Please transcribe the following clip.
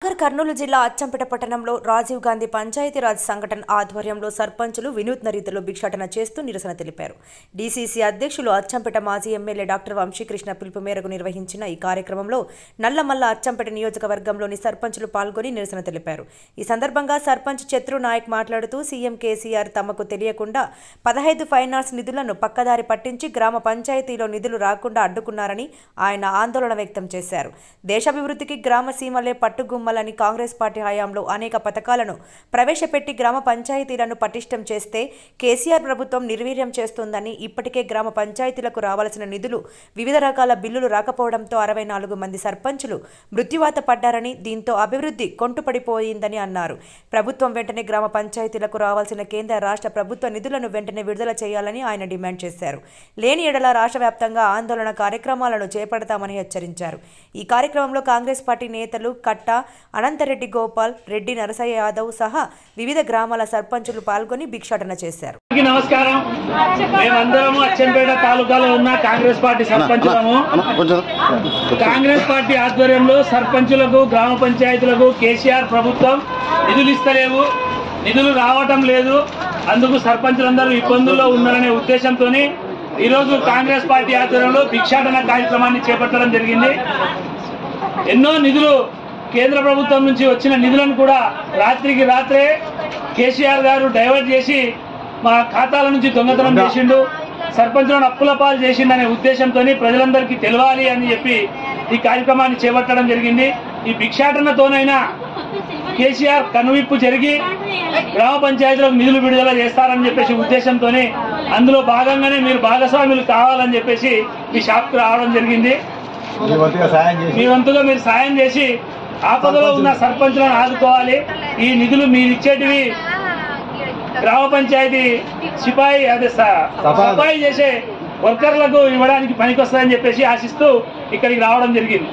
కర్నూలు జిల్లా అచ్చంపేట పట్టణంలో రాజీవ్ గాంధీ పంచాయతీరాజ్ సంఘటన ఆధ్వర్యంలో సర్పంచులు వినూత్న రీతిలో భిక్షాటన చేస్తూ నిరసన తెలిపారు. డీసీసీ అధ్యక్షులు అచ్చంపేట మాజీ ఎమ్మెల్యే డాక్టర్ వంశీకృష్ణ పిలుపు మేరకు నిర్వహించిన ఈ కార్యక్రమంలో నల్లమల్ల అచ్చంపేట నియోజకవర్గంలోని సర్పంచులు పాల్గొని నిరసన తెలిపారు. ఈ సందర్భంగా సర్పంచ్ చత్రు నాయక్ మాట్లాడుతూ సీఎం కేసీఆర్ తమకు తెలియకుండా 15 ఫైనాన్స్ నిధులను పక్కదారి పట్టించి గ్రామ పంచాయతీలో నిధులు రాకుండా అడ్డుకున్నారని ఆయన ఆందోళన వ్యక్తం చేశారు. దేశాభివృద్ధికి గ్రామ సీమలే పట్టుగుమ్మ కాంగ్రెస్ పార్టీ హయాంలో అనేక పథకాలను ప్రవేశపెట్టి గ్రామ పంచాయతీలను పటిష్టం చేస్తే కేసీఆర్ ప్రభుత్వం నిర్వీర్యం చేస్తోందని, ఇప్పటికే గ్రామ పంచాయతీలకు రావాల్సిన నిధులు వివిధ రకాల బిల్లులు రాకపోవడంతో 64 మంది సర్పంచులు మృత్యువాత పడ్డారని, దీంతో అభివృద్ధి కొంటుపడిపోయిందని అన్నారు. ప్రభుత్వం వెంటనే గ్రామ పంచాయతీలకు రావాల్సిన కేంద్ర రాష్ట్ర ప్రభుత్వ నిధులను వెంటనే విడుదల చేయాలని ఆయన డిమాండ్ చేశారు. లేని ఎడల రాష్ట్ర వ్యాప్తంగా ఆందోళన కార్యక్రమాలను చేపడతామని హెచ్చరించారు. ఈ కార్యక్రమంలో కాంగ్రెస్ పార్టీ నేతలు కట్ట అనంతరెడ్డి, గోపాల్ రెడ్డి, నరసయ్య యాదవ్ సహా వివిధ గ్రామాల సర్పంచులు పాల్గొని భిక్షాటన చేశారు. నమస్కారం. మేమందరము అచ్చంపేట తాలూకాలో ఉన్న కాంగ్రెస్ పార్టీ సర్పంచులము. కాంగ్రెస్ పార్టీ ఆధ్వర్యంలో సర్పంచులకు, గ్రామ పంచాయతీలకు కేసీఆర్ ప్రభుత్వం నిధులు ఇస్తలేవు, నిధులు రావటం లేదు. అందుకు సర్పంచులందరూ ఇబ్బందుల్లో ఉన్నారనే ఉద్దేశంతో ఈరోజు కాంగ్రెస్ పార్టీ ఆధ్వర్యంలో భిక్షాటన కార్యక్రమాన్ని చేపట్టడం జరిగింది. ఎన్నో నిధులు కేంద్ర ప్రభుత్వం నుంచి వచ్చిన నిధులను కూడా రాత్రికి రాత్రే కేసీఆర్ గారు డైవర్ట్ చేసి మా ఖాతాల నుంచి దొంగతనం చేసిండు, సర్పంచులను అప్పుల పాలు చేసిండనే ఉద్దేశంతో ప్రజలందరికీ తెలవాలి అని చెప్పి ఈ కార్యక్రమాన్ని చేపట్టడం జరిగింది. ఈ భిక్షాటనతోనైనా కేసీఆర్ కనువిప్పు జరిగి గ్రామ పంచాయతీలకు నిధులు విడుదల చేస్తారని చెప్పేసి ఉద్దేశంతో అందులో భాగంగానే మీరు భాగస్వాములు కావాలని చెప్పేసి ఈ షాప్కి రావడం జరిగింది. మీ వంతుగా మీరు సాయం చేసి ఆపదలో ఉన్న సర్పంచులను ఆదుకోవాలి. ఈ నిధులు మీరు ఇచ్చేటివి గ్రామ పంచాయతీ సఫాయి చేసే వర్కర్లకు ఇవ్వడానికి పనికొస్తాయని చెప్పేసి ఆశిస్తూ ఇక్కడికి రావడం జరిగింది.